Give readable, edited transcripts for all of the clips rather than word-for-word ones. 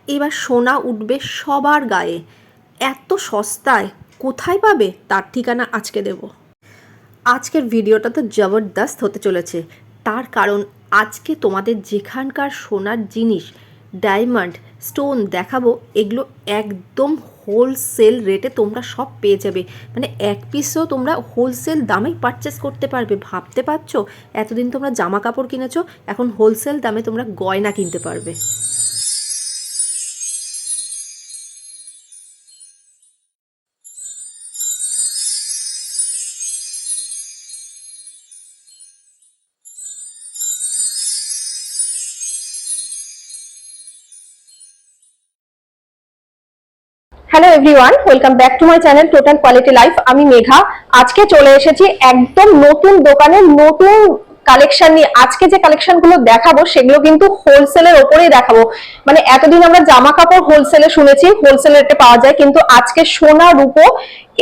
এবার সোনা উঠবে সবার গায়ে। এত সস্তায় কোথায় পাবে তার ঠিকানা আজকে দেব। আজকের ভিডিওটা তো জবরদস্ত হতে চলেছে, তার কারণ আজকে তোমাদের যেখানকার সোনার জিনিস, ডায়মন্ড, স্টোন দেখাবো, এগুলো একদম হোলসেল রেটে তোমরা সব পেয়ে যাবে। মানে এক পিসও তোমরা হোলসেল দামেই পারচেস করতে পারবে। ভাবতে পারছো, এতদিন তোমরা জামা কাপড় কিনেছো, এখন হোলসেল দামে তোমরা গয়না কিনতে পারবে। Hello everyone, welcome back to my channel total quality life. আমি মেঘা। আজকে চলে এসেছি একদম নতুন দোকানে, নতুন কালেকশন নিয়ে। আজকে যে কালেকশন গুলো দেখাবো সেগুলো কিন্তু হোলসেলের ওপরেই দেখাবো। মানে এতদিন আমরা জামা কাপড় হোলসেলে শুনেছি, হোলসেল রেটে পাওয়া যায়, কিন্তু আজকে সোনা, রূপো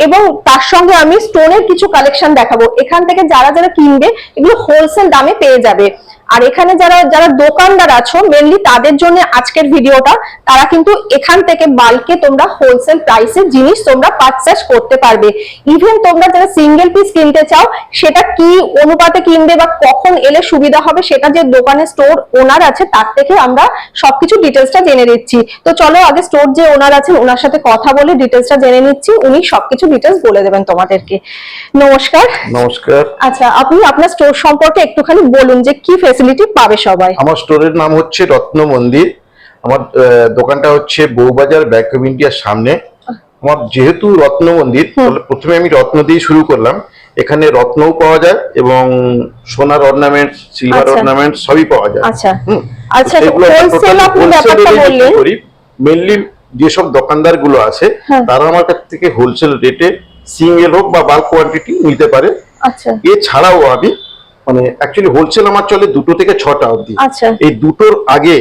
এবং তার সঙ্গে আমি স্টোনের কিছু কালেকশন দেখাবো। এখান থেকে যারা যারা কিনবে এগুলো হোলসেল দামে পেয়ে যাবে। আর এখানে যারা যারা দোকানদার আছো মেনলি তাদের জন্য আজকের ভিডিওটা। তারা কিন্তু এখান থেকে বাল্কে তোমরা হোলসেল প্রাইসে জিনিস তোমরা পারচেজ করতে পারবে। ইভেন তোমরা যারা সিঙ্গেল পিস কিনতে চাও সেটা কি অনুপাতে কিনবে বা কখন এলে সুবিধা হবে সেটা যে দোকানে স্টোর ওনার আছে তার থেকে আমরা সবকিছু ডিটেলসটা জেনে নিচ্ছি। তো চলো আগে স্টোর যে ওনার আছেন ওনার সাথে কথা বলে ডিটেলসটা জেনে নিচ্ছি। উনি সবকিছু ডিটেলস বলে দেবেন তোমাদেরকে। নমস্কার। নমস্কার। আচ্ছা, আপনি আপনার স্টোর সম্পর্কে একটুখানি বলুন যে কি ফ্যাসিলিটি পাবে সবাই। আমার স্টোরের নাম হচ্ছে রত্ন মন্দির। আমার দোকানটা হচ্ছে বউবাজার ব্যাংক অফ ইন্ডিয়ার সামনে। আমার যেহেতু রত্ন মন্দির, প্রথমে আমি রত্ন দিয়ে শুরু করলাম। এখানে রত্নও পাওয়া যায় এবং সোনার অর্নামেন্ট, সিলভার অর্নামেন্ট সবই পাওয়া যায়। আচ্ছা আচ্ছা, হোলসেল আপনি ব্যাপারটা বললেন। মেইনলি যেসব দোকানদার গুলো আছে তারা আমার কাছ থেকে হোলসেল রেটে সিঙ্গেল হোক বা বাল্ক কোয়ান্টিটি নিতে পারে। আচ্ছা, এছাড়াও আমি মানে অ্যাকচুয়ালি হোলসেল আমার চলে 2টো থেকে 6টা অবধি। আচ্ছা, এই 2টোর আগে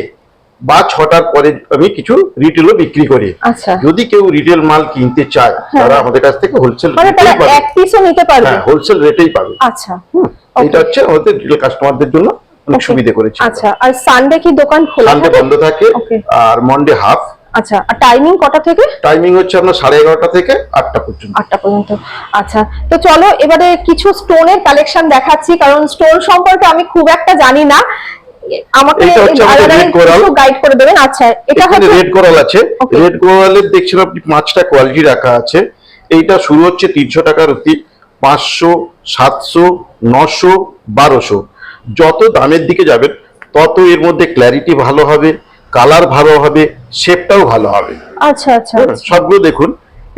বা 6টার পরে আমি কিছু রিটেলও বিক্রি করি। আচ্ছা, যদি কেউ রিটেল মাল কিনতে চায় তারা আমাদের কাছ থেকে হোলসেল রেটেই পাবে, এক পিসও নিতে পারবে। হ্যাঁ, হোলসেল রেটেই পাবে। আচ্ছা, এটা হচ্ছে আমাদের রিটেল কাস্টমারদের জন্য অনেক সুবিধা করেছে। আচ্ছা, আর সানডে কি দোকান খোলা থাকে? সানডে বন্ধ থাকে আর মন্ডে হাফ। আচ্ছা, আর টাইমিং কটা থেকে? টাইমিং হচ্ছে আপনার 11:30 থেকে 8টা পর্যন্ত। 8টা পর্যন্ত। আচ্ছা, তো চলো এবারে কিছু স্টোনের কালেকশন দেখাচ্ছি, কারণ স্টোন সম্পর্কে আমি খুব একটা জানি না। আমাকে গাইড করে দেবেন। আচ্ছা, এটা হচ্ছে রেড কোরাল আছে। রেড কোরালের দেখছেন আপনি 5টা কোয়ালিটি রাখা আছে। এইটা শুরু হচ্ছে 300 টাকার অতি, 500, 700, 900, 1200। যত দামের দিকে যাবেন তত এর মধ্যে ক্ল্যারিটি ভালো হবে, কালার ভালো হবে, শেপটাও ভালো হবে। আচ্ছা আচ্ছা, সবগুলো দেখুন।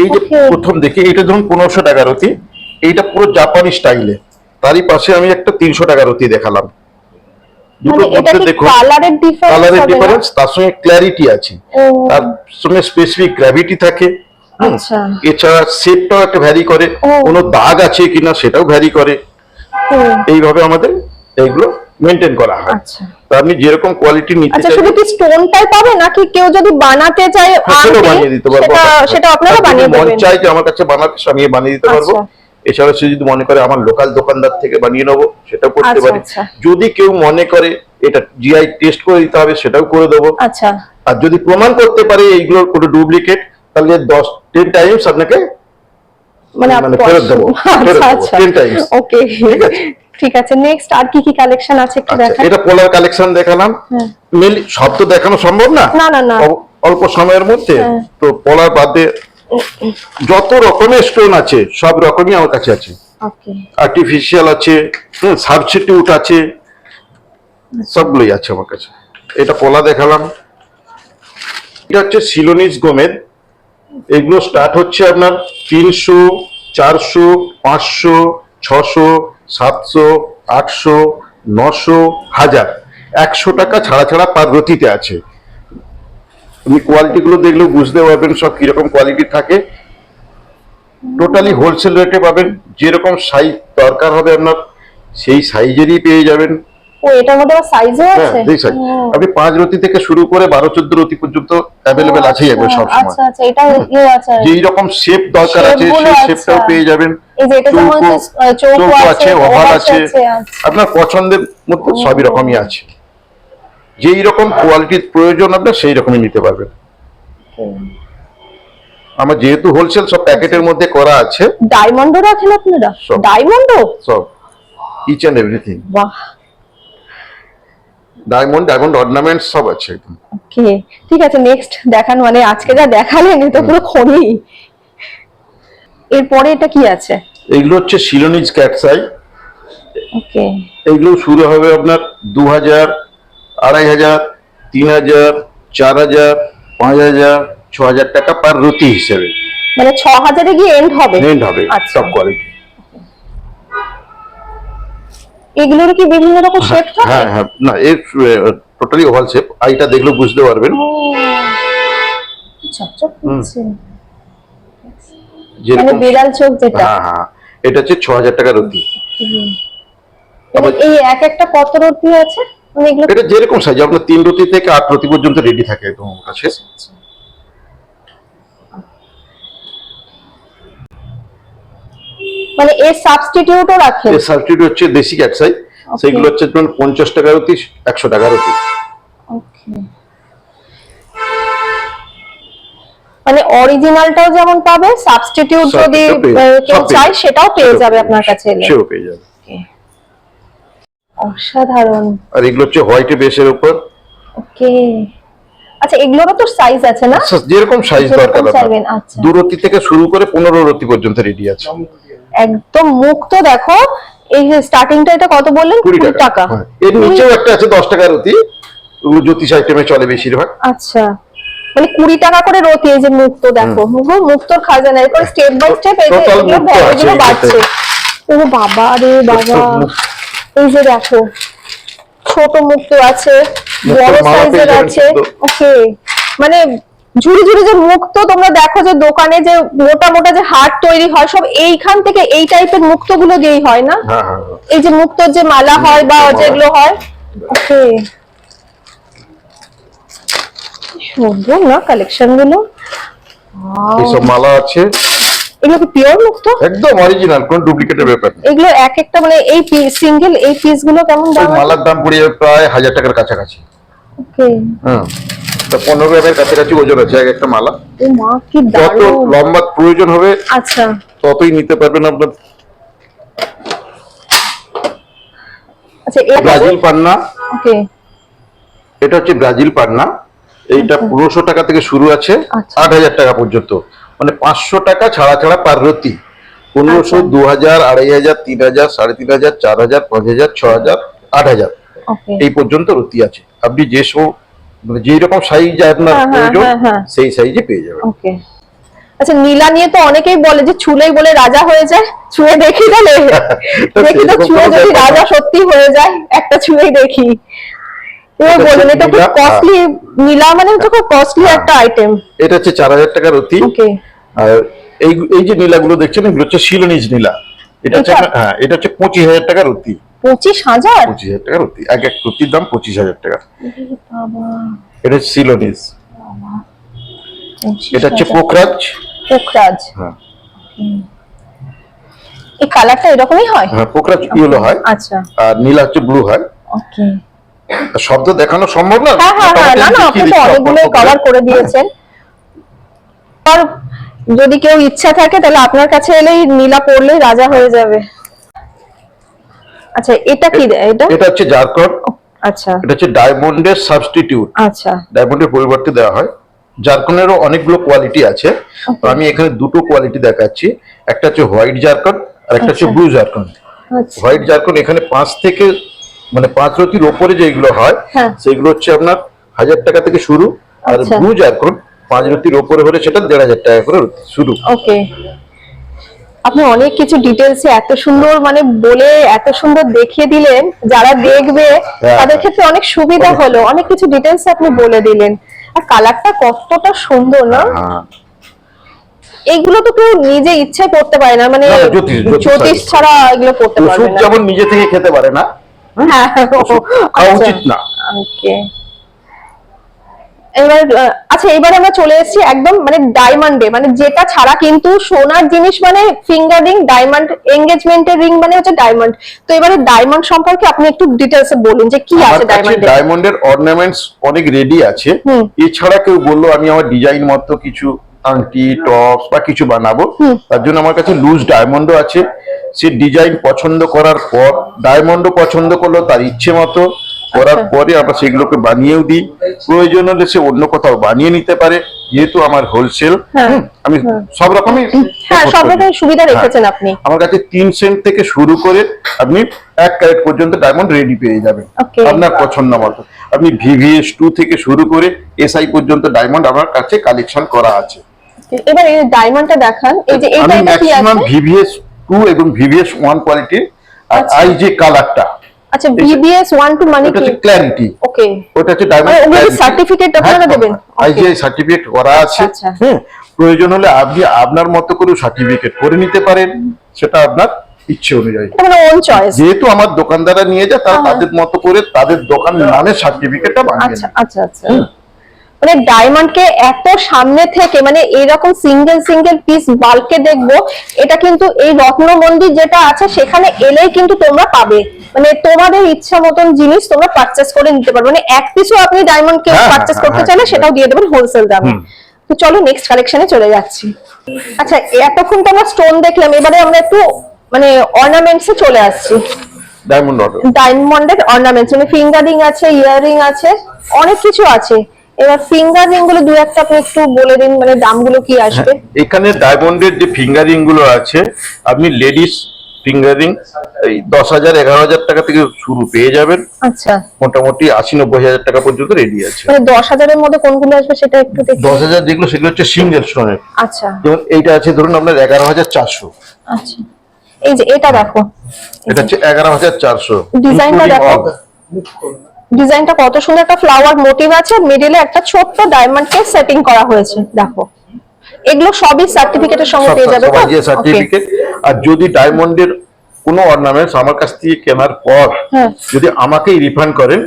এই যে প্রথম দেখি এটা ধরুন 1500 টাকার অতি, এইটা পুরো জাপানি স্টাইলে। তারই পাশে আমি একটা 300 টাকার অতি দেখালাম। দুটোর মধ্যে দেখুন কালারের ডিফারেন্স, তার সঙ্গে ক্ল্যারিটি আছে, তার সঙ্গে স্পেসিফিক গ্র্যাভিটি থাকে। আচ্ছা, এছাড়া শেপটাও একটা ভ্যারি করে, কোনো দাগ আছে কিনা সেটাও ভ্যারি করে। এইভাবে আমাদের এইগুলো মেনটেন করা হয়। আচ্ছা, তো আপনি যেরকম কোয়ালিটি নিতে চান, শুধু কি স্টোনটাই পাবে নাকি কেউ যদি বানাতে চায় সেটা বানিয়ে দিতে পারবো। সেটা আপনারা বানিয়ে দেবেন? মন চাই যে আমার কাছে বানাতে, আমি বানিয়ে দিতে পারবো। এছাড়া সে যদি মনে করে আমার লোকাল দোকানদার থেকে বানিয়ে নেবো, সেটাও করতে পারে। যদি কেউ মনে করে এটা জিআই টেস্ট করে দিতে হবে, সেটাও করে দেবো। আচ্ছা, আর যদি প্রমাণ করতে পারে এইগুলোর কোনো ডুপ্লিকেট, তাহলে 10-10 টাইমস আপনাকে মানে ফেরত দেবো। আচ্ছা, 10 টাইমস। ওকে, ঠিক আছে। নেক্সট আর কি কি কালেকশন আছে একটু দেখান। এটা পোলার কালেকশন দেখালাম। মেনলি সব তো দেখানো সম্ভব না, অল্প সময়ের মধ্যে। তো পোলার বাদে যত রকমের স্টোন আছে সব রকমই আমার কাছে আছে। আর্টিফিশিয়াল আছে, সাবস্টিটিউট আছে, সবগুলোই আছে আমার কাছে। এটা পোলা দেখালাম। এটা হচ্ছে সিলোনিস গোমেদ। এগুলো স্টার্ট হচ্ছে আপনার 300, 400, 500, 600, 700, 800, 900, 1000, 100 টাকা ছাড়া ছাড়া পার রতিতে আছে। আপনি কোয়ালিটি গুলো দেখলেও বুঝতে পারবেন সব কিরকম কোয়ালিটি থাকে। টোটালি হোলসেল রেটে পাবেন। যেরকম সাইজ দরকার হবে আপনার সেই সাইজেরই পেয়ে যাবেন। এটার মধ্যে সাইজও আছে? আপনি 5 রতি থেকে শুরু করে 12-14 রতি পর্যন্ত अवेलेबल আছেই হবে সব সময়। আচ্ছা আচ্ছা, এটা আছে। যেই রকম শেপ দরকার আছে সেই শেপটাও পেয়ে যাবেন। এই যে এটা যেমন চৌকো আছে, ওভাল আছে, আপনার পছন্দের মতো সবই রকমই আছে। যেই রকম কোয়ালিটির প্রয়োজন আপনার সেই রকমই নিতে পারবেন। আমার যেহেতু হোলসেল সব প্যাকেটের মধ্যে করা আছে, ডায়মন্ডও রাখেন আপনারা? সব। ডায়মন্ডও? সব ইচ এন্ড এভরিথিং, বাহ, ডায়মন্ড অর্নামেন্টস সব আছে একদম। ওকে ঠিক আছে, নেক্সট দেখান, মানে আজকে যা দেখালেন এটা পুরো খনি। এরপরে এটা কি আছে? এগুলো হচ্ছে শিলোনিজ ক্যাটসাই। ওকে, এগুলো শুরু হবে আপনার 2000, 2500, 3000, 4000, 5000, 6000 টাকা পার রতি হিসেবে মানে 6000 এ গিয়ে এন্ড হবে? এন্ড হবে, আচ্ছা, টপ কোয়ালিটি। এগুলোর কি বিভিন্ন রকম শেপ থাকে? হ্যাঁ হ্যাঁ, না এর টোটালি ওভাল শেপ, আইটা দেখলে বুঝতে পারবেন। ও চকচক করছে, মানে যেরকম বিড়াল চোখ যেটা। হ্যাঁ হ্যাঁ, এটা হচ্ছে 6000 টাকা রতি। মানে এই এক একটা কত রতি আছে? মানে এগুলো এটা যেরকম সাইজ, আপনার 3 রতি থেকে 8 রতি পর্যন্ত রেডি থাকে একদম আমার কাছে। মানে এর সাবস্টিটিউটও রাখেন? এর সাবস্টিটিউট হচ্ছে দেশি ক্যাটসাই, সেগুলো হচ্ছে ধরুন 50 টাকা রতি, 100 টাকা রতি। ওকে, মানে অরিজিনালটাও যেমন পাবে, সাবস্টিটিউট যদি কেউ চায় সেটাও পেয়ে যাবে আপনার কাছে এলে। সেও পেয়ে যাবে। অসাধারণ। আর এগুলো হচ্ছে হোয়াইট বেসের উপর। ওকে, আচ্ছা এগুলোরও তো সাইজ আছে না? যেরকম সাইজ দরকার চাইবেন। আপনার, আচ্ছা, 2 রতি থেকে শুরু করে 15 রতি পর্যন্ত রেডি আছে। একদম মুখ তো দেখো, এই যে স্টার্টিংটা এটা কত বললেন? 20 টাকা। হ্যাঁ, এর নিচেও একটা আছে 10 টাকা রতি, ওগুলো জ্যোতিষ আইটেমে চলে বেশিরভাগ। আচ্ছা, মানে 20 টাকা করে রতি। এই যে মুক্ত দেখো, মুক্তর খাজানা, এরপর স্টেপ বাই স্টেপ এই যে Total এগুলো মুক্তো আছে এগুলো এটাতে। বাড়ছে। ও বাবা রে বাবা, এই যে দেখো ছোট মুক্ত আছে, বড় মালা সাইজের পেয়ে যাবেন আছে। শুদ্ধ। ওকে, মানে ঝুড়ি ঝুড়ি যে মুক্ত তোমরা দেখো যে দোকানে যে মোটা মোটা যে হাট তৈরি হয়, সব এইখান থেকে এই টাইপের মুক্ত গুলো দিয়েই হয় না? হ্যাঁ হ্যাঁ হ্যাঁ। এই যে মুক্তর যে মালা হয় বা মালা। যেগুলো হয়। ওকে, সুন্দর না কালেকশন গুলো? এইসব মালা আছে, এগুলো কি পিওর মুক্ত? একদম অরিজিনাল, কোন ডুপ্লিকেটের ব্যাপার নেই। এগুলো এক একটা মানে এই সিঙ্গেল এই পিস গুলো কেমন ওই দাম? মালার দাম পড়ে যাবে প্রায় 1000 টাকার কাছাকাছি। ওকে, হ্যাঁ, তা 15 গ্রামের কাছাকাছি ওজন আছে এক একটা মালা। ও মা কি যত দারুণ। লম্বা প্রয়োজন হবে আচ্ছা, ততই নিতে পারবেন আপনার। আচ্ছা এটা ব্রাজিল পান্না, ওকে, এটা হচ্ছে ব্রাজিল পান্না। এইটা 1500 টাকা থেকে শুরু আছে, আচ্ছা। 8000 টাকা পর্যন্ত, মানে 500 টাকা ছাড়া ছাড়া পার রতি। 1500, 2000, 2500, 3000, 3500, 4000, 5000, 6000, 8000 ওকে, এই পর্যন্ত রতি আছে। আপনি যে সব মানে যেই রকম সাইজ আপনার হ্যাঁ, হ্যাঁ, প্রয়োজন হ্যাঁ, হ্যাঁ। সেই সাইজে পেয়ে যাবেন। ওকে। আচ্ছা নীলা নিয়ে তো অনেকেই বলে যে ছুলেই বলে রাজা হয়ে যায়, ছুঁয়ে দেখি তাহলে, দেখি তো সেরকম ছুঁয়ে কোনো যদি ব্যাপার রাজা না। সত্যি হয়ে যায়, একটা ছুঁয়েই দেখি। এবার এটা বলুন, এটা খুব নীলা, কস্টলি, নীলা মানে তো খুব কস্টলি একটা আইটেম। এটা হচ্ছে 4000 টাকা রতি। ওকে, আর এই এই যে নীলাগুলো দেখছেন এগুলো হচ্ছে শিলোনিজ নীলা। এটা হচ্ছে এটা? হ্যাঁ, এটা হচ্ছে 25000 টাকা রতি। 25,000? 25000 টাকা রতি, এক এক রতির দাম 25000 টাকা। বাবা, এটা হচ্ছে শিলোনিজ। এটা হচ্ছে 25,000 পোখরাজ। পোখরাজ। হ্যাঁ এই কালারটা এরকমই হয়? হ্যাঁ, পোখরাজ ইয়েলো হয়, আচ্ছা, আর নীলা হচ্ছে ব্লু হয়। ওকে। আর শব্দ দেখানো সম্ভব না। হ্যাঁ হ্যাঁ হ্যাঁ, না না, আপনি তো অনেকগুলো কভার করে দিয়েছেন। আর যদি কেউ ইচ্ছা থাকে তাহলে আপনার কাছে এলেই নীলা পড়লেই রাজা হয়ে যাবে। আচ্ছা এটা কি? এটা এটা হচ্ছে জারকন। আচ্ছা এটা হচ্ছে ডায়মন্ডের সাবস্টিটিউট, আচ্ছা, ডায়মন্ডের পরিবর্তে দেওয়া হয়। জারকনেরও অনেকগুলো কোয়ালিটি আছে, তো আমি এখানে দুটো কোয়ালিটি দেখাচ্ছি। একটা হচ্ছে হোয়াইট জারকন আর একটা হচ্ছে আচ্ছা। Blue zircon. আচ্ছা, হোয়াইট জারকন এখানে 5 থেকে মানে 5 রতির ওপরে যেগুলো হয় হ্যাঁ। সেগুলো হচ্ছে আপনার 1000 টাকা থেকে শুরু, আর আচ্ছা। ব্লু জারকন 5 রতির ওপরে হলে সেটা 1500 টাকা করে শুরু। ওকে। আপনি অনেক কিছু ডিটেলসে এত সুন্দর মানে বলে এত সুন্দর দেখিয়ে দিলেন, যারা দেখবে হ্যাঁ। তাদের ক্ষেত্রে অনেক সুবিধা হলো। অনেক কিছু ডিটেলস আপনি বলে দিলেন, আর কালারটা কতটা সুন্দর না? হ্যাঁ, এইগুলো তো কেউ নিজে ইচ্ছায় করতে পারে না, মানে না, জ্যোতিষ জ্যোতিষ ছাড়া এগুলো করতে তো পারবে সুখ না। যেমন নিজে থেকে খেতে পারে না, হ্যাঁ, খাওয়া আচ্ছা। উচিত না। ওকে, এবার আচ্ছা, এবারে আমরা চলে এসেছি একদম মানে ডায়মন্ডে, মানে যেটা ছাড়া কিন্তু সোনার জিনিস মানে ফিঙ্গার রিং, ডায়মন্ড, এঙ্গেজমেন্টের রিং মানে হচ্ছে ডায়মন্ড। তো এবারে ডায়মন্ড সম্পর্কে আপনি একটু ডিটেইলসে বলুন যে কি আছে ডায়মন্ডে। ডায়মন্ডের অর্নামেন্টস অনেক রেডি আছে। এছাড়া কেউ বললো আমি আমার ডিজাইন মতো কিছু আংটি, টপস বা কিছু বানাবো, তার জন্য আমার কাছে লুজ ডায়মন্ডও আছে। সে ডিজাইন পছন্দ করার পর, ডায়মন্ডও পছন্দ করলো তার ইচ্ছে মতো, করার পরে আমরা সেগুলোকে বানিয়েও দিই। প্রয়োজন হলে সে অন্য কোথাও বানিয়ে নিতে পারে, যেহেতু আমার হোলসেল, আমি সব রকমই সব রকম সুবিধা রেখেছেন আপনি। আমার কাছে 3 সেন্ট থেকে শুরু করে আপনি 1 ক্যারেট পর্যন্ত ডায়মন্ড রেডি পেয়ে যাবেন আপনার পছন্দ মতো। আপনি VVS 2 থেকে শুরু করে SI পর্যন্ত ডায়মন্ড আমার কাছে কালেকশন করা আছে। এবার এই ডায়মন্ডটা দেখান। এই যে আমি ম্যাক্সিমাম VVS 2 এবং VVS 1 কোয়ালিটি আর আই যে কালারটা। আচ্ছা, VVS 1 2 মানে কি? ক্ল্যারিটি। ওকে, ওটা হচ্ছে ডায়মন্ড ক্ল্যারিটি। সার্টিফিকেট আপনারা দেবেন? আইজিআই সার্টিফিকেট করা আছে। হ্যাঁ, প্রয়োজন হলে আপনি আপনার মতো করে সার্টিফিকেট করে নিতে পারেন, সেটা আপনার ইচ্ছে অনুযায়ী, মানে ওন চয়েস। যেহেতু আমার দোকানদাররা নিয়ে যায়, তারা তাদের মতো করে তাদের দোকান নামের সার্টিফিকেটটা বানিয়ে নেয়। আচ্ছা আচ্ছা, মানে ডায়মন্ডকে এত সামনে থেকে মানে এইরকম সিঙ্গেল সিঙ্গেল পিস বাল্কে দেখবো, এটা কিন্তু এই রত্ন মন্দির যেটা আছে সেখানে এলেই কিন্তু তোমরা পাবে। মানে তোমাদের ইচ্ছা মতন জিনিস তোমরা পারচেস করে নিতে পারবে, মানে এক পিসও আপনি ডায়মন্ডকে পারচেস করতে চাইলে সেটাও দিয়ে দেবেন হোলসেল দামে। তো চলো নেক্সট কালেকশনে চলে যাচ্ছি। আচ্ছা, এতক্ষণ তো আমরা স্টোন দেখলাম, এবারে আমরা একটু মানে অর্নামেন্টসে চলে আসছি। ডায়মন্ডের অর্নামেন্টস মানে ফিঙ্গারিং আছে, ইয়াররিং আছে, অনেক কিছু আছে। এবার ফিঙ্গারিং গুলো দু একটা আপনি একটু বলে দিন, মানে দামগুলো কি আসবে? এখানে ডায়মন্ডের যে ফিঙ্গারিং গুলো আছে, আপনি লেডিস ফিঙ্গারিং এই 10,000 11,000 টাকা থেকে শুরু পেয়ে যাবেন। আচ্ছা, মোটামুটি 80-90 হাজার টাকা পর্যন্ত রেডি আছে। মানে 10,000 এর মধ্যে কোনগুলো আসবে সেটা একটু দেখুন। 10,000 যেগুলো সেগুলো হচ্ছে সিঙ্গেল স্টোনের। আচ্ছা, যেমন এইটা আছে ধরুন আপনার 11,400। আচ্ছা, এই যে এটা দেখো, এটা হচ্ছে 11,400। ডিজাইনটা দেখো, ডিজাইনটা কত সুন্দর, একটা ফ্লাওয়ার মোটিভ আছে, মিডলে একটা ছোট্ট ডায়মন্ডকে সেটিং করা হয়েছে। দেখো, এগুলো সবই সার্টিফিকেটের সঙ্গে পেয়ে যাবে তো? যে সার্টিফিকেট। আর যদি ডায়মন্ডের কোনো অর্নামেন্টস আমার কাছ থেকে কেনার পর যদি আমাকেই রিফান্ড করেন,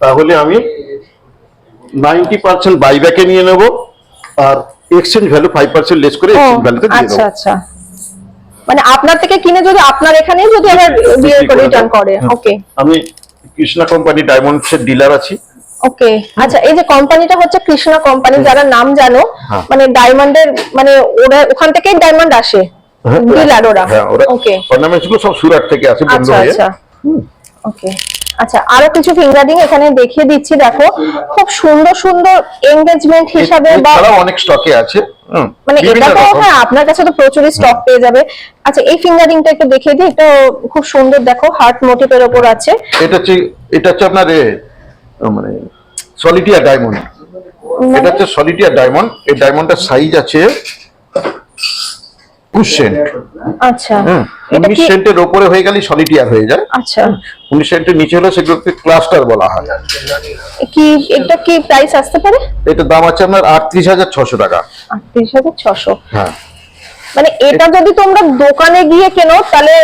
তাহলে আমি 90% বাইব্যাকে নিয়ে নেব, আর এক্সচেঞ্জ ভ্যালু 5% লেস করে এক্সচেঞ্জ ভ্যালুতে দিয়ে দেব। আচ্ছা আচ্ছা, মানে আপনার থেকে কিনে যদি আপনার এখানে যদি আবার বিয়ে করে রিটার্ন করে। ওকে, আমি কৃষ্ণা কোম্পানি ডায়মন্ডস এর ডিলার আছি। ওকে, আচ্ছা, এই যে কোম্পানিটা হচ্ছে কৃষ্ণা কোম্পানি, যারা নাম জানো, মানে ডায়মন্ডের মানে ওরা ওখান থেকেই ডায়মন্ড আসে, ডিলার ওরা। ওকে, অর্নামেন্টস গুলো সব সুরাট থেকে আসে বন্ধ হয়ে। আচ্ছা, ওকে, আচ্ছা, আরো কিছু ফিঙ্গারিং এখানে দেখিয়ে দিচ্ছি। দেখো, খুব সুন্দর সুন্দর এনগেজমেন্ট হিসাবে বা অনেক স্টকে আছে, মানে এটা তো হ্যাঁ আপনার কাছে তো প্রচুর স্টক পেয়ে যাবে। আচ্ছা, এই ফিঙ্গারিংটা একটু দেখিয়ে দিই, এটা খুব সুন্দর, দেখো হার্ট মোটিভের উপর আছে। এটা হচ্ছে আপনার মানে সলিটিয়ার ডায়মন্ড। এটা হচ্ছে সলিটিয়ার ডায়মন্ড। এই ডায়মন্ডটার সাইজ আছে 19 সেন্ট। আচ্ছা, 19 সেন্টের উপরে হয়ে গেলে সলিটিয়ার হয়ে যায়। আচ্ছা, 19 সেন্টের নিচে হলে সেগুলোকে ক্লাস্টার বলা হয়। কি এটা কি প্রাইস আসতে পারে? এটা দাম আছে আপনার 38,600 টাকা। 38,600। হ্যাঁ, মানে এটা যদি তোমরা দোকানে গিয়ে কেনো তাহলে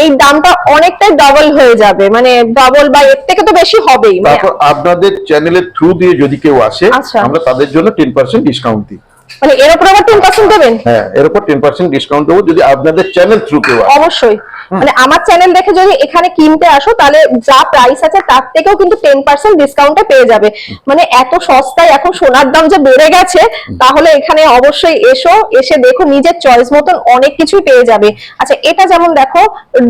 এই দামটা অনেকটাই ডাবল হয়ে যাবে, মানে ডাবল বা এর থেকে তো বেশি হবেই। তারপর আপনাদের চ্যানেলের থ্রু দিয়ে যদি কেউ আসে, আমরা তাদের জন্য 10% ডিসকাউন্ট দিই। মানে এর উপর আবার 10% দেবেন? হ্যাঁ, এর উপর 10% ডিসকাউন্ট দেবো যদি আপনাদের চ্যানেল থ্রু কেউ আসে। অবশ্যই, মানে আমার চ্যানেল দেখে যদি এখানে কিনতে আসো তাহলে যা প্রাইস আছে তার থেকেও কিন্তু 10% ডিসকাউন্টে পেয়ে যাবে। মানে এত সস্তায় এখন সোনার দাম যে বেড়ে গেছে, তাহলে এখানে অবশ্যই এসো, এসে দেখো, নিজের চয়েস মতন অনেক কিছুই পেয়ে যাবে। আচ্ছা, এটা যেমন দেখো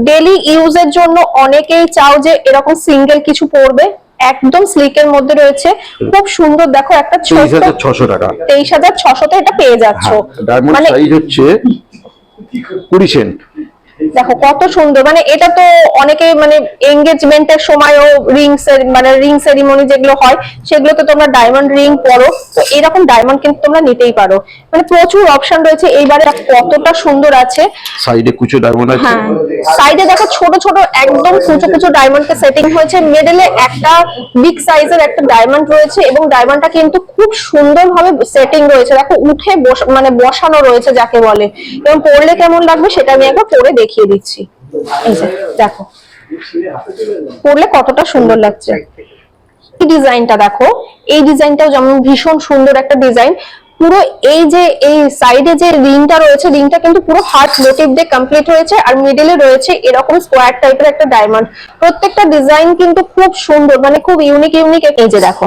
ডেইলি ইউজের জন্য অনেকেই চাও যে এরকম সিঙ্গেল কিছু পরবে, একদম স্লিকের মধ্যে রয়েছে, খুব সুন্দর। দেখো একটা 23,600 টাকা, 23,600 তে এটা পেয়ে যাচ্ছ। ডায়মন্ড সাইজ হচ্ছে 20 সেন্ট। দেখো কত সুন্দর, মানে এটা তো অনেকে মানে এনগেজমেন্টের সময়ও মানে রিং সেরিমনি যেগুলো হয় সেগুলোতে তোমরা ডায়মন্ড রিং পরো, তো এরকম ডায়মন্ড কিন্তু তোমরা নিতেই পারো। মানে প্রচুর অপশন রয়েছে। এইবারে কতটা সুন্দর আছে, সাইডে কুচো ডায়মন্ড আছে। হ্যাঁ, সাইডে দেখো ছোট ছোট একদম কুচো কুচো ডায়মন্ডকে সেটিং হয়েছে, মিডলে একটা বিগ সাইজের একটা ডায়মন্ড রয়েছে এবং ডায়মন্ডটা কিন্তু খুব সুন্দরভাবে সেটিং রয়েছে। দেখো উঠে মানে বসানো রয়েছে যাকে বলে, এবং পরলে কেমন লাগবে সেটা আমি একবার পরে দেখিয়ে দিচ্ছি। এই যে দেখো পরলে কতটা সুন্দর লাগছে। এই ডিজাইনটা দেখো, এই ডিজাইনটাও যেমন ভীষণ সুন্দর একটা ডিজাইন। পুরো এই যে এই সাইডে যে রিংটা রয়েছে, রিংটা কিন্তু পুরো হার্ট মোটিভ দিয়ে কমপ্লিট হয়েছে, আর মিডলে রয়েছে এরকম স্কোয়ার টাইপের একটা ডায়মন্ড। প্রত্যেকটা ডিজাইন কিন্তু খুব সুন্দর, মানে খুব ইউনিক ইউনিক। এই যে দেখো,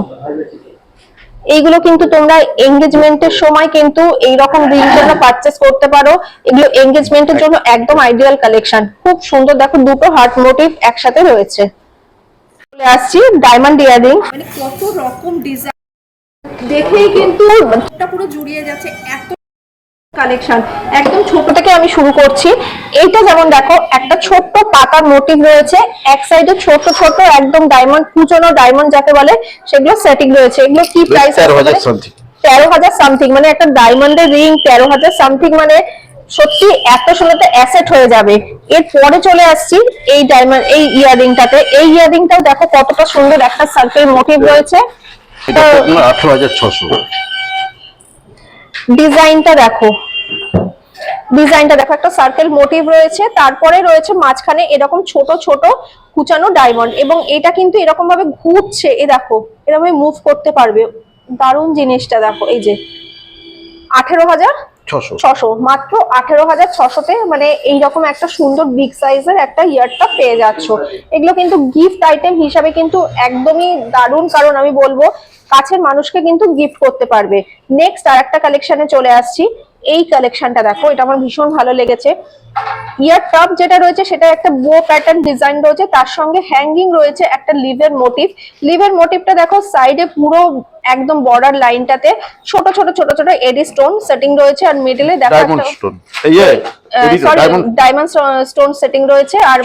এইগুলো কিন্তু তোমরা এঙ্গেজমেন্টের সময় কিন্তু এইরকম রিং তোমরা পারচেস করতে পারো। এগুলো এঙ্গেজমেন্টের জন্য একদম আইডিয়াল কালেকশন। খুব সুন্দর, দেখো দুটো হার্ট মোটিভ একসাথে রয়েছে। চলে আসছি ডায়মন্ড ইয়ারিং। মানে কত রকম ডিজাইন দেখেই কিন্তু পুরো জুড়িয়ে যাচ্ছে, এত কালেকশন। একদম ছোট থেকে আমি শুরু করছি। এইটা যেমন দেখো, একটা ছোট্ট পাতার মোটিভ রয়েছে, এক সাইডে ছোট ছোট একদম ডায়মন্ড, কুচনো ডায়মন্ড যাকে বলে, সেগুলো সেটিং রয়েছে। এগুলো কি প্রাইস? 13,000 সামথিং। মানে একটা ডায়মন্ডের রিং 13,000 সামথিং, মানে সত্যি এত সোনাতে অ্যাসেট হয়ে যাবে। এরপরে চলে আসছি এই ডায়মন্ড এই ইয়ারিংটাতে। এই ইয়ারিংটাও দেখো কতটা সুন্দর, একটা সার্কেল মোটিভ রয়েছে। এটা 18,600। ডিজাইনটা দেখো, ডিজাইনটা দেখো, একটা সার্কেল মোটিভ রয়েছে, তারপরে রয়েছে মাঝখানে এরকম ছোট ছোট কুচানো ডায়মন্ড, এবং এটা কিন্তু এরকম ভাবে ঘুরছে। এ দেখো, এরকম মুভ করতে পারবে। দারুণ জিনিসটা দেখো। এই যে 18,600, মাত্র 18,600-তে মানে এইরকম একটা সুন্দর বিগ সাইজের একটা ইয়ারটা পেয়ে যাচ্ছ। এগুলো কিন্তু গিফট আইটেম হিসাবে কিন্তু একদমই দারুণ, কারণ আমি বলবো কাছের মানুষকে কিন্তু গিফট করতে পারবে। নেক্সট আর একটা কালেকশনে চলে আসছি। এই কালেকশনটা দেখো, এটা আমার ভীষণ ভালো লেগেছে। ইয়ার টপ যেটা রয়েছে সেটা একটা বো প্যাটার্ন ডিজাইন রয়েছে, তার সঙ্গে হ্যাঙ্গিং রয়েছে একটা লিভের মোটিভ। লিভের মোটিভটা দেখো সাইডে পুরো একদম বর্ডার লাইনটাতে ছোট ছোট ছোট ছোট এডি স্টোন সেটিং রয়েছে, আর মিডলে দেখো ডায়মন্ড স্টোন, এই যে ডায়মন্ড স্টোন সেটিং রয়েছে। আর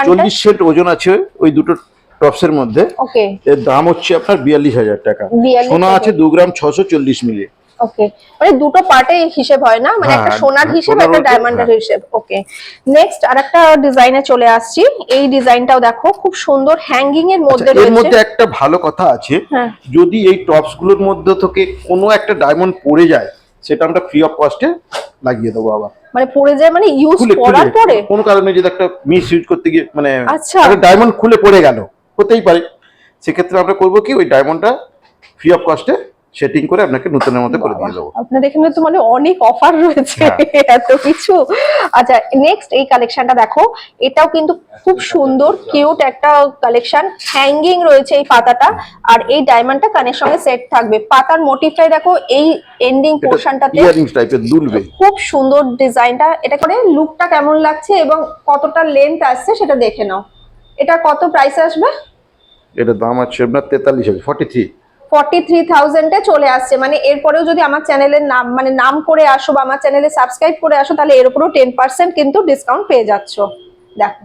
40 সেট ওজন আছে ওই দুটো টপসের মধ্যে। ওকে, এর দাম হচ্ছে আপনার 42,000 টাকা। সোনা আছে 2 গ্রাম 640 মিলি। ওকে, মানে দুটো পার্টে হিসেব হয় না, মানে একটা সোনার হিসেব, একটা ডায়মন্ডের হিসেব। ওকে, নেক্সট আরেকটা ডিজাইনে চলে আসছি। এই ডিজাইনটাও দেখো খুব সুন্দর, হ্যাঙ্গিং এর মধ্যে রয়েছে। এর মধ্যে একটা ভালো কথা আছে, যদি এই টপস গুলোর মধ্যে থেকে কোনো একটা ডায়মন্ড পড়ে যায়, সেটা আমরা ফ্রি অফ কস্টে লাগিয়ে দেবো আবার। মানে পড়ে যায় মানে ইউজ করার পরে কোনো কারণে যদি একটা মিস ইউজ করতে গিয়ে মানে আচ্ছা ডায়মন্ড খুলে পড়ে গেল, হতেই পারে, সেক্ষেত্রে আমরা করবো কি, ওই ডায়মন্ডটা ফ্রি অফ কস্টে সেটিং করে আপনাকে নতুনের মধ্যে করে দিয়ে দেবো। আপনাদের এখানে তো মানে অনেক অফার রয়েছে, এত কিছু। আচ্ছা, নেক্সট এই কালেকশনটা দেখো, এটাও কিন্তু খুব সুন্দর কিউট একটা কালেকশন। হ্যাঙ্গিং রয়েছে এই পাতাটা, আর এই ডায়মন্ডটা কানের সঙ্গে সেট থাকবে। পাতার মোটিভটাই দেখো এই এন্ডিং পোরশনটাতে ইয়ারিংস টাইপের দুলবে। খুব সুন্দর ডিজাইনটা। এটা করে লুকটা কেমন লাগছে এবং কতটা লেন্থ আসছে সেটা দেখে নাও। এটা কত প্রাইস আসবে? এটা দাম আছে আপনার 43,000, 43,000-এ চলে আসছে। মানে এরপরেও যদি আমার চ্যানেলের নাম মানে নাম করে আসো বা আমার চ্যানেলে সাবস্ক্রাইব করে আসো, তাহলে এর উপরেও 10% কিন্তু ডিসকাউন্ট পেয়ে যাচ্ছ। দেখো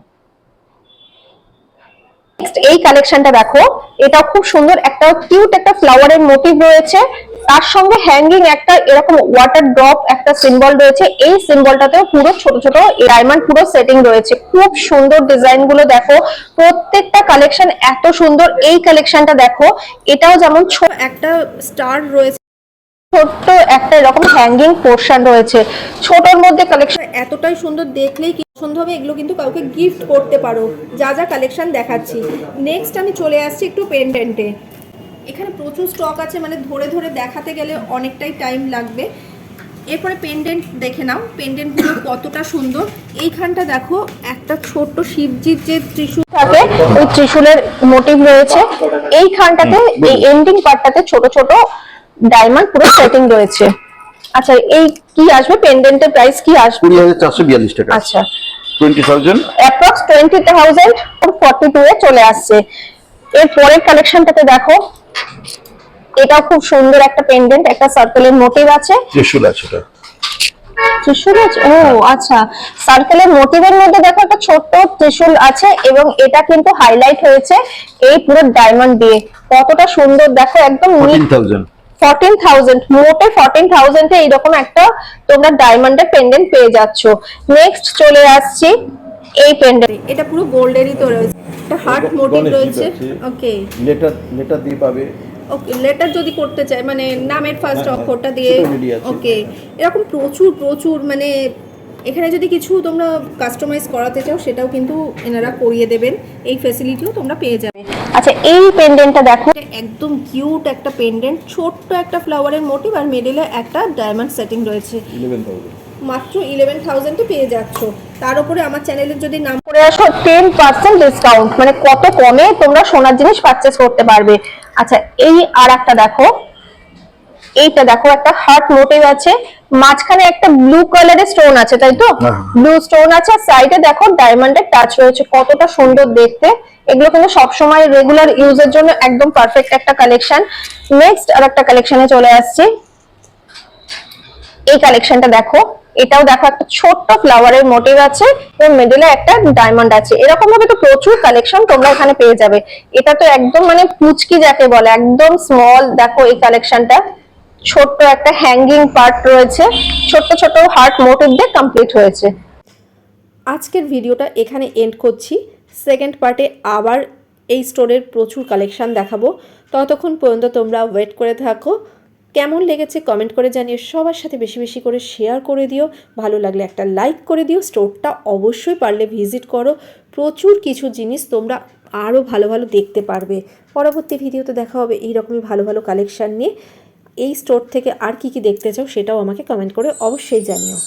নেক্সট এই কালেকশনটা দেখো, এটা খুব সুন্দর, একটা কিউট একটা ফ্লাওয়ারের মোটিভ রয়েছে, তার সঙ্গে হ্যাঙ্গিং একটা এরকম ওয়াটার ড্রপ একটা সিম্বল রয়েছে। এই সিম্বলটাতেও পুরো ছোট ছোট ডায়মন্ড পুরো সেটিং রয়েছে। খুব সুন্দর ডিজাইন গুলো দেখো, প্রত্যেকটা কালেকশন এত সুন্দর। এই কালেকশনটা দেখো, এটাও যেমন ছোট একটা স্টার রয়েছে, ছোট্ট একটা এরকম হ্যাঙ্গিং পোর্শন রয়েছে। ছোটর মধ্যে কালেকশন এতটাই সুন্দর, দেখলেই কি পছন্দ হবে। এগুলো কিন্তু কাউকে গিফট করতে পারো, যা যা কালেকশন দেখাচ্ছি। নেক্সট আমি চলে আসছি একটু পেন্ডেন্টে। এখানে প্রচুর স্টক আছে, মানে ধরে ধরে দেখাতে গেলে অনেকটাই টাইম লাগবে। এরপরে পেন্ডেন্ট দেখে নাও, পেন্ডেন্টগুলো কতটা সুন্দর। এইখানটা দেখো একটা ছোট্ট শিবজির যে ত্রিশূল থাকে, ওই ত্রিশূলের মোটিভ রয়েছে। এইখানটাতে এই এন্ডিং পার্টটাতে ছোট ছোট ডায়মন্ড পুরো সেটিং রয়েছে। আচ্ছা, এই কি আসবে? পেন্ডেন্টের প্রাইস কি আসবে? 20,442 টাকা। আচ্ছা, 20,000 অ্যাপ্রক্স 20,042 এ চলে আসছে। এর পরের কালেকশনটাতে দেখো, এটাও খুব সুন্দর একটা পেন্ডেন্ট, একটা সার্কেলের মোটিভ আছে, ত্রিশূল আছে। এটা ত্রিশূল আছে। ও আচ্ছা, সার্কেলের মোটিভের মধ্যে দেখো একটা ছোট্ট ত্রিশূল আছে, এবং এটা কিন্তু হাইলাইট হয়েছে এই পুরো ডায়মন্ড দিয়ে। কতটা সুন্দর দেখো, একদম 14,000, মোটে 14,000-এ এইরকম একটা তোমরা ডায়মন্ডের পেন্ডেন্ট পেয়ে যাচ্ছ। নেক্সট চলে আসছি এই পেন্ডেন্ট। এটা পুরো গোল্ডেরই তো রয়েছে, একটা হার্ট মোটিভ রয়েছে। ওকে, লেটার দিয়ে পাবে। ওকে, লেটার যদি করতে চাই মানে নামের ফার্স্ট অক্ষরটা দিয়ে। ওকে, এরকম প্রচুর প্রচুর মানে এখানে যদি কিছু তোমরা কাস্টমাইজ করাতে চাও সেটাও কিন্তু এনারা করিয়ে দেবেন, এই ফ্যাসিলিটিও তোমরা পেয়ে যাবে। আচ্ছা এই পেন্ডেন্টটা দেখো, একদম কিউট একটা পেন্ডেন্ট, ছোট্ট একটা ফ্লাওয়ারের মোটিভ আর মিডলে একটা ডায়মন্ড সেটিং রয়েছে। 11,000 মাত্র 11,000-এ পেয়ে যাচ্ছ। তার উপরে আমার চ্যানেলের যদি নাম করে আসো 10% ডিসকাউন্ট, মানে কত কমে তোমরা সোনার জিনিস পারচেস করতে পারবে। আচ্ছা এই আর একটা দেখো, এইটা দেখো একটা হার্ট মোটিভ আছে, মাঝখানে একটা ব্লু কালারের স্টোন আছে, তাই তো? ব্লু স্টোন আছে, সাইডে দেখো ডায়মন্ডের টাচ রয়েছে, কতটা সুন্দর দেখতে। এগুলো কিন্তু সবসময় রেগুলার ইউজের জন্য একদম পারফেক্ট একটা কালেকশন। নেক্সট আর একটা কালেকশনে চলে আসছি। এই কালেকশনটা দেখো, এটাও দেখো একটা ছোট্ট ফ্লাওয়ারের মোটিভ আছে এবং মিডলে একটা ডায়মন্ড আছে। এরকম ভাবে তো প্রচুর কালেকশন তোমরা এখানে পেয়ে যাবে। এটা তো একদম মানে পুচকি যাকে বলে, একদম স্মল। দেখো এই কালেকশনটা ছোট্ট একটা হ্যাঙ্গিং পার্ট রয়েছে, ছোট্ট ছোট হার্ট মোটিভ দিয়ে কমপ্লিট হয়েছে। আজকের ভিডিওটা এখানে এন্ড করছি। সেকেন্ড পার্টে আবার এই স্টোরের প্রচুর কালেকশন দেখাবো। ততক্ষণ পর্যন্ত তোমরা ওয়েট করে থাকো। কেমন লেগেছে কমেন্ট করে জানিয়ে সবার সাথে বেশি বেশি করে শেয়ার করে দিও। ভালো লাগলে একটা লাইক করে দিও। স্টোরটা অবশ্যই পারলে ভিজিট করো, প্রচুর কিছু জিনিস তোমরা আরও ভালো ভালো দেখতে পারবে। পরবর্তী ভিডিওতে দেখা হবে এইরকমই ভালো ভালো কালেকশন নিয়ে। এই স্টোর থেকে আর কি কি দেখতে চাও সেটাও আমাকে কমেন্ট করে অবশ্যই জানিও।